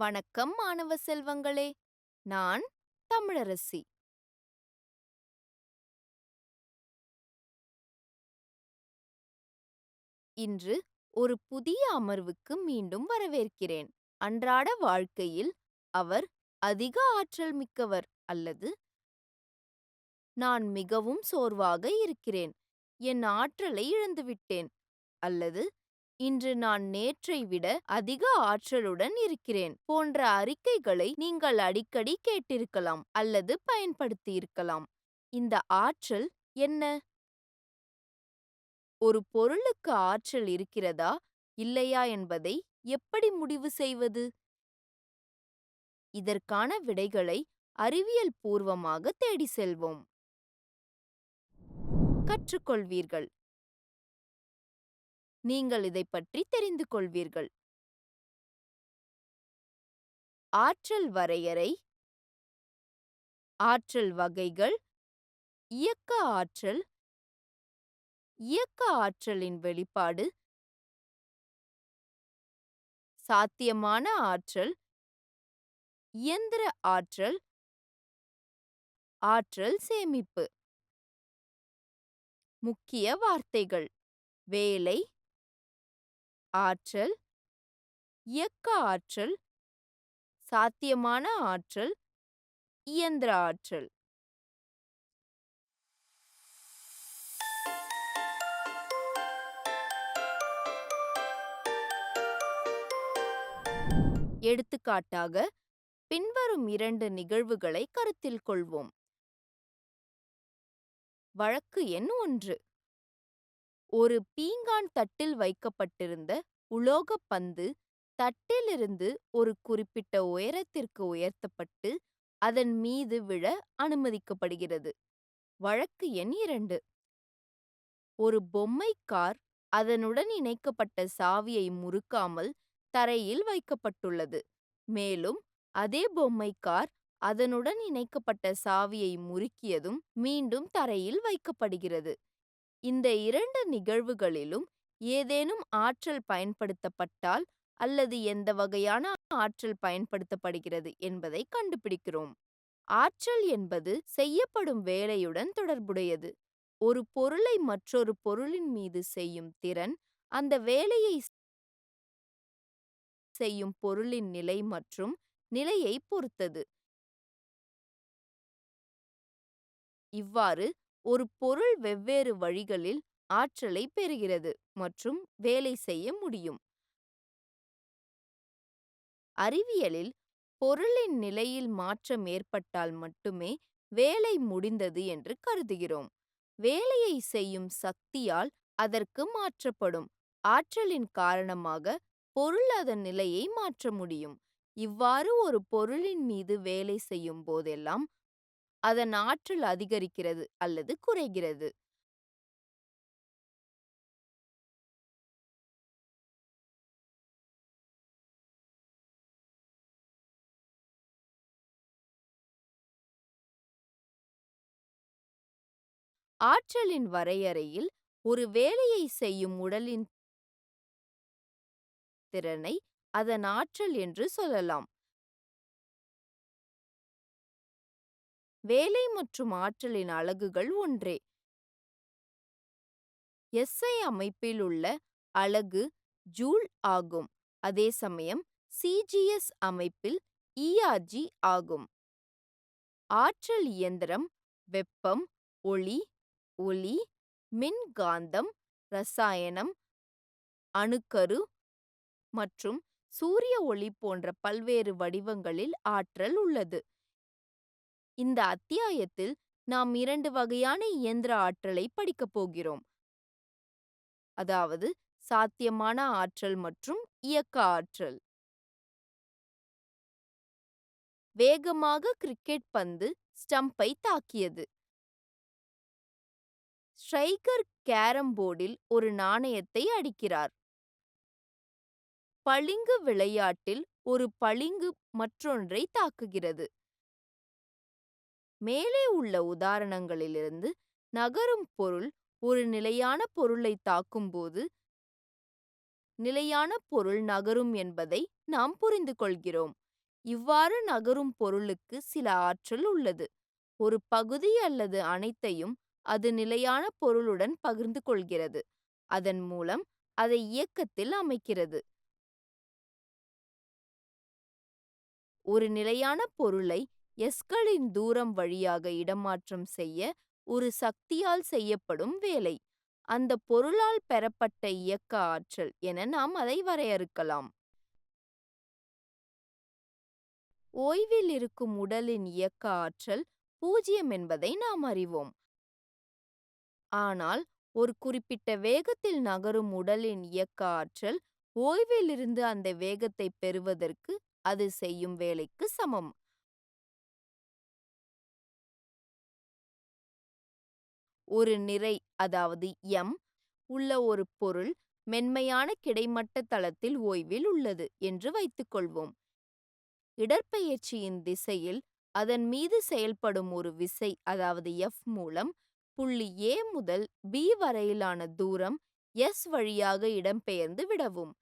வணக்கம் மாணவ செல்வங்களே! நான் தமிழரசி. இன்று ஒரு புதிய அமர்வுக்கு மீண்டும் வரவேற்கிறேன். அன்றாட வாழ்க்கையில் அவர் அதிக ஆற்றல் மிக்கவர் அல்லது நான் மிகவும் சோர்வாக இருக்கிறேன், என் ஆற்றலை இழந்துவிட்டேன் அல்லது இன்று நான் நேற்றை விட அதிக ஆற்றலுடன் இருக்கிறேன் போன்ற அறிக்கைகளை நீங்கள் அடிக்கடி கேட்டிருக்கலாம் அல்லது பயன்படுத்தியிருக்கலாம். இந்த ஆற்றல் என்ன? ஒரு பொருளுக்கு ஆற்றல் இருக்கிறதா இல்லையா என்பதை எப்படி முடிவு செய்வது? இதற்கான விடைகளை அறிவியல் பூர்வமாக தேடி செல்வோம். கற்றுக்கொள்வீர்கள். நீங்கள் இதை பற்றி தெரிந்து கொள்வீர்கள். ஆற்றல் வரையறை, ஆற்றல் வகைகள், இயக்க ஆற்றல், இயக்க ஆற்றலின் வெளிப்பாடு, சாத்தியமான ஆற்றல், இயந்திர ஆற்றல், ஆற்றல் சேமிப்பு. முக்கிய வார்த்தைகள்: வேலை, ஆற்றல், இயக்க ஆற்றல், சாத்தியமான ஆற்றல், இயந்திர ஆற்றல். எடுத்துக்காட்டாக, பின்வரும் 2 நிகழ்வுகளை கருத்தில் கொள்வோம். வழக்கு எண் 1. ஒரு பீங்கான் தட்டில் வைக்கப்பட்டிருந்த உலோகப் பந்து தட்டிலிருந்து ஒரு குறிப்பிட்ட உயரத்திற்கு உயர்த்தப்பட்டு அதன் மீது விழ அனுமதிக்கப்படுகிறது. வழக்கு எண் 2. ஒரு பொம்மை கார் அதனுடன் இணைக்கப்பட்ட சாவியை முறுக்காமல் தரையில் வைக்கப்பட்டுள்ளது. மேலும் அதே பொம்மை கார் அதனுடன் இணைக்கப்பட்ட சாவியை முறுக்கியதும் மீண்டும் தரையில் வைக்கப்படுகிறது. இந்த 2 நிகழ்வுகளிலும் ஏதேனும் ஆற்றல் பயன்படுத்தப்பட்டால் அல்லது எந்த வகையான ஆற்றல் பயன்படுத்தப்படுகிறது என்பதை கண்டுபிடிக்கிறோம். ஆற்றல் என்பது செய்யப்படும் வேலையுடன் தொடர்புடையது. ஒரு பொருளை மற்றொரு பொருளின் மீது செய்யும் திறன் அந்த வேலையை செய்யும் பொருளின் நிலை மற்றும் நிலையை பொறுத்தது. இவ்வாறு ஒரு பொருள் வெவ்வேறு வழிகளில் ஆற்றலை பெறுகிறது மற்றும் வேலை செய்ய முடியும். அறிவியலில் பொருளின் நிலையில் மாற்றம் ஏற்பட்டால் மட்டுமே வேலை முடிந்தது என்று கருதுகிறோம். வேலையை செய்யும் சக்தியால் அதற்கு மாற்றப்படும் ஆற்றலின் காரணமாக பொருள் அதன் நிலையை மாற்ற முடியும். இவ்வாறு ஒரு பொருளின் மீது வேலை செய்யும் போதெல்லாம் அதன் ஆற்றல் அதிகரிக்கிறது அல்லது குறைகிறது. ஆற்றலின் வரையறையில் ஒரு வேலையை செய்யும் உடலின் திறனை அதன் ஆற்றல் என்று சொல்லலாம். வேலை மற்றும் ஆற்றலின் அலகுகள் ஒன்றே. SI அமைப்பில் உள்ள அலகு ஜூல் ஆகும். அதே சமயம் CGS அமைப்பில் ERG ஆகும். ஆற்றல் இயந்திரம் வெப்பம், ஒளி, ஒலி, மின்காந்தம், ரசாயனம், அணுக்கரு மற்றும் சூரிய ஒளி போன்ற பல்வேறு வடிவங்களில் ஆற்றல் உள்ளது. இந்த அத்தியாயத்தில் நாம் 2 வகையான இயந்திர ஆற்றலை படிக்கப் போகிறோம். அதாவது சாத்தியமான ஆற்றல் மற்றும் இயக்க ஆற்றல். வேகமாக கிரிக்கெட் பந்து ஸ்டம்பை தாக்கியது. ஸ்ட்ரைக்கர் கேரம் போர்டில் ஒரு நாணயத்தை அடிக்கிறார். பளிங்கு விளையாட்டில் ஒரு பளிங்கு மற்றொன்றை தாக்குகிறது. மேலே உள்ள உதாரணங்களிலிருந்து நகரும் பொருள் ஒரு நிலையான பொருளை தாக்கும்போது நிலையான பொருள் நகரும் என்பதை நாம் புரிந்து கொள்கிறோம். இவ்வாறு நகரும் பொருளுக்கு சில ஆற்றல் உள்ளது. ஒரு பகுதி அல்லது அனைத்தையும் அது நிலையான பொருளுடன் பகிர்ந்து கொள்கிறது. அதன் மூலம் அதை இயக்கத்தில் அமைக்கிறது. ஒரு நிலையான பொருளை எஸ்களின் தூரம் வழியாக இடமாற்றம் செய்ய ஒரு சக்தியால் செய்யப்படும் வேலை. அந்த பொருளால் பெறப்பட்ட இயக்க ஆற்றல் என நாம் அதை வரையறுக்கலாம். ஓய்வில் இருக்கும் உடலின் இயக்க ஆற்றல் 0 என்பதை நாம் அறிவோம். ஆனால் ஒரு குறிப்பிட்ட வேகத்தில் நகரும் உடலின் இயக்க ஆற்றல் ஓய்விலிருந்து அந்த வேகத்தை பெறுவதற்கு அது செய்யும் வேலைக்கு சமம். ஒரு நிறை, அதாவது எம் உள்ள ஒரு பொருள் மென்மையான கிடைமட்ட தளத்தில் ஓய்வில் உள்ளது என்று வைத்துக்கொள்வோம். இடப்பெயர்ச்சியின் திசையில் அதன் மீது செயல்படும் ஒரு விசை, அதாவது எஃப் மூலம் புள்ளி ஏ முதல் பி வரையிலான தூரம் எஸ் வழியாக இடம்பெயர்ந்து விடவும்.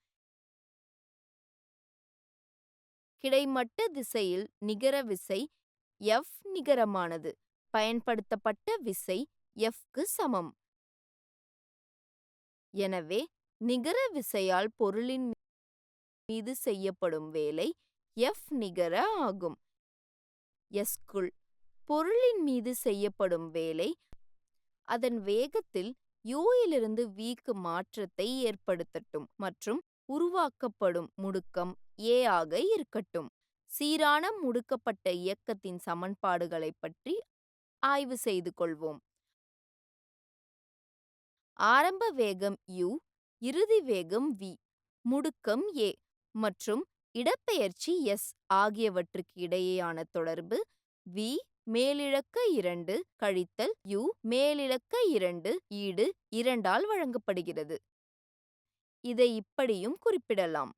கிடைமட்ட திசையில் நிகர விசை எஃப் நிகரமானது. பயன்படுத்தப்பட்ட விசை எஃப்க்கு சமம். எனவே நிகர விசையால் பொருளின் மீது செய்யப்படும் வேலை எஃப் நிகர ஆகும். எஸ்குள் பொருளின் மீது செய்யப்படும் வேலை அதன் வேகத்தில் யூயிலிருந்து விக்கு மாற்றத்தை ஏற்படுத்தட்டும் மற்றும் உருவாக்கப்படும் முடுக்கம் ஏ ஆக இருக்கட்டும். சீரான முடுக்கப்பட்ட இயக்கத்தின் சமன்பாடுகளைப் பற்றி ஆய்வு செய்து கொள்வோம். ஆரம்ப வேகம் u, இறுதி வேகம் v, முடுக்கம் a மற்றும் இடப்பெயர்ச்சி s ஆகியவற்றுக்கு இடையேயான தொடர்பு v மேலிழக்க 2 கழித்தல் u மேலிழக்க 2 ஈடு 2 ஆல் வழங்கப்படுகிறது. இதை இப்படியும் குறிப்பிடலாம்.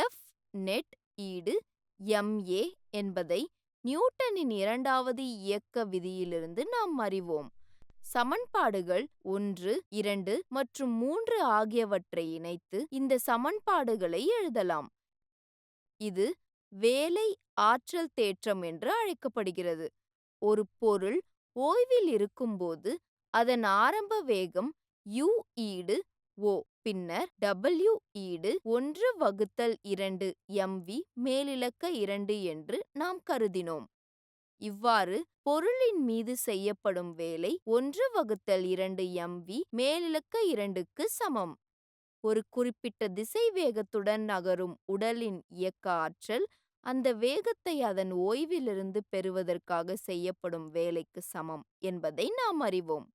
F நெட் ஈடு ma என்பதை நியூட்டனின் இரண்டாவது இயக்க விதியிலிருந்து நாம் அறிவோம். சமன்பாடுகள் 1, 2 மற்றும் 3 ஆகியவற்றை இணைத்து இந்த சமன்பாடுகளை எழுதலாம். இது வேலை ஆற்றல் தேற்றம் என்று அழைக்கப்படுகிறது. ஒரு பொருள் ஓய்வில் இருக்கும்போது அதன் ஆரம்ப வேகம் u ஈடு o பின்னர் w ஈடு 1/2 mv மேலிழக்க 2 என்று நாம் கருதினோம். இவ்வாறு பொருளின் மீது செய்யப்படும் வேலை 1/2 mv மேலிழக்க 2க்கு சமம். ஒரு குறிப்பிட்ட திசை வேகத்துடன் நகரும் உடலின் இயக்க ஆற்றல் அந்த வேகத்தை அதன் ஓய்விலிருந்து பெறுவதற்காக செய்யப்படும் வேலைக்கு சமம் என்பதை நாம் அறிவோம்.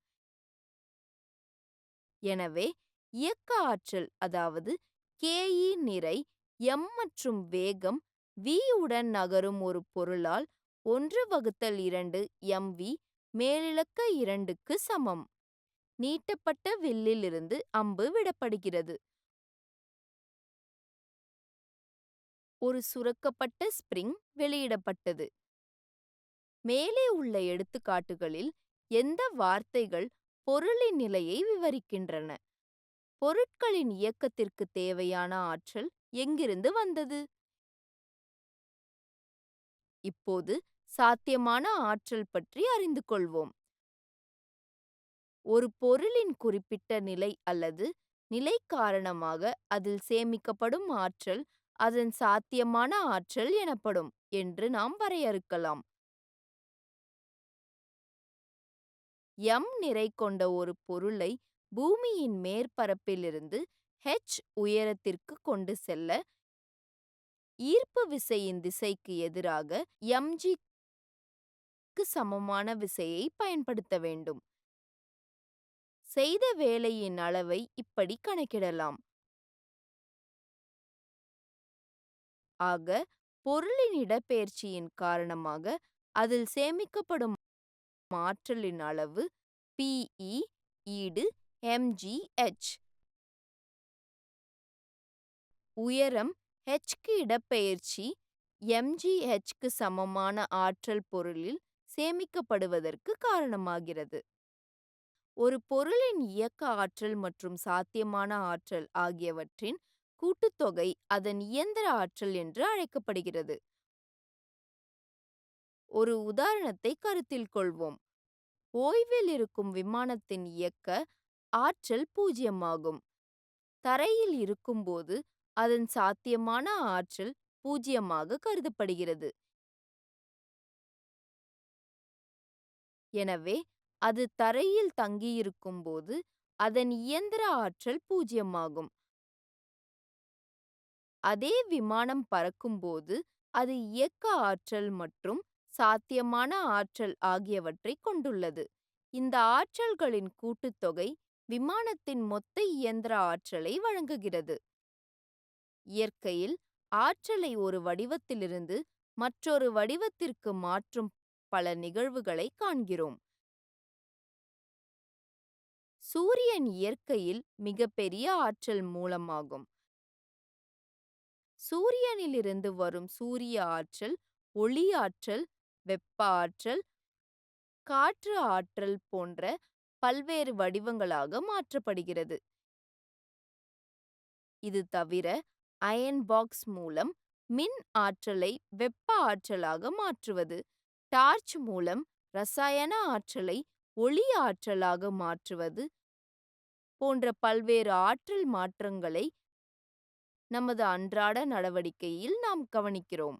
எனவே இயக்க ஆற்றல், அதாவது ke நிறை m மற்றும் வேகம் v உடன் நகரும் ஒரு பொருளால் 1/2 mv மேலிழக்க 2க்கு சமம். நீட்டப்பட்ட வில்லிலிருந்து அம்பு விடப்படுகிறது. ஒரு சுருக்கப்பட்ட ஸ்பிரிங் வெளியிடப்பட்டது. மேலே உள்ள எடுத்துக்காட்டுகளில் எந்த வார்த்தைகள் பொருளின் நிலையை விவரிக்கின்றன? பொருட்களின் இயக்கத்திற்கு தேவையான ஆற்றல் எங்கிருந்து வந்தது? இப்போது சாத்தியமான ஆற்றல் பற்றி அறிந்து கொள்வோம். ஒரு பொருளின் குறிப்பிட்ட நிலை அல்லது நிலை காரணமாக அதில் சேமிக்கப்படும் ஆற்றல் அதன் சாத்தியமான ஆற்றல் எனப்படும் என்று நாம் வரையறுக்கலாம். m நிறை கொண்ட ஒரு பொருளை பூமியின் மேற்பரப்பிலிருந்து h உயரத்திற்கு கொண்டு செல்ல ஈர்ப்பு விசையின் திசைக்கு எதிராக mg சமமான விசையை பயன்படுத்த வேண்டும். செய்த வேலையின் அளவை இப்படி கணக்கிடலாம். ஆக பொருளின் இடப்பெயர்ச்சியின் காரணமாக அதில் சேமிக்கப்படும் ஆற்றலின் அளவு Pe ஈடு mgh. உயரம் hக்கு இடப்பெயர்ச்சி mgh சமமான ஆற்றல் பொருளில் சேமிக்கப்படுவதற்கு காரணமாகிறது. ஒரு பொருளின் இயக்க ஆற்றல் மற்றும் சாத்தியமான ஆற்றல் ஆகியவற்றின் கூட்டுத்தொகை அதன் இயந்திர ஆற்றல் என்று அழைக்கப்படுகிறது. ஒரு உதாரணத்தை கருத்தில் கொள்வோம். ஓய்வில் இருக்கும் விமானத்தின் இயக்க ஆற்றல் 0 ஆகும். தரையில் இருக்கும்போது அதன் சாத்தியமான ஆற்றல் 0 கருதப்படுகிறது. எனவே அது தரையில் தங்கியிருக்கும்போது அதன் இயந்திர ஆற்றல் 0 ஆகும். அதே விமானம் பறக்கும்போது அது இயக்க ஆற்றல் மற்றும் சாத்தியமான ஆற்றல் ஆகியவற்றைக் கொண்டுள்ளது. இந்த ஆற்றல்களின் கூட்டுத்தொகை விமானத்தின் மொத்த இயந்திர ஆற்றலை வழங்குகிறது. இயற்கையில் ஆற்றலை ஒரு வடிவத்திலிருந்து மற்றொரு வடிவத்திற்கு மாற்றும் பல நிகழ்வுகளை காண்கிறோம். சூரியன் இயற்கையில் மிகப்பெரிய ஆற்றல் மூலமாகும். சூரியனிலிருந்து வரும் சூரிய ஆற்றல் ஒளி ஆற்றல், வெப்ப ஆற்றல், காற்று ஆற்றல் போன்ற பல்வேறு வடிவங்களாக மாற்றப்படுகிறது. இது தவிர அயன் பாக்ஸ் மூலம் மின் ஆற்றலை வெப்ப ஆற்றலாக மாற்றுவது, டார்ச் மூலம் ரசாயன ஆற்றலை ஒளி ஆற்றலாக மாற்றுவது போன்ற பல்வேறு ஆற்றல் மாற்றங்களை நமது அன்றாட நடவடிக்கையில் நாம் கவனிக்கிறோம்.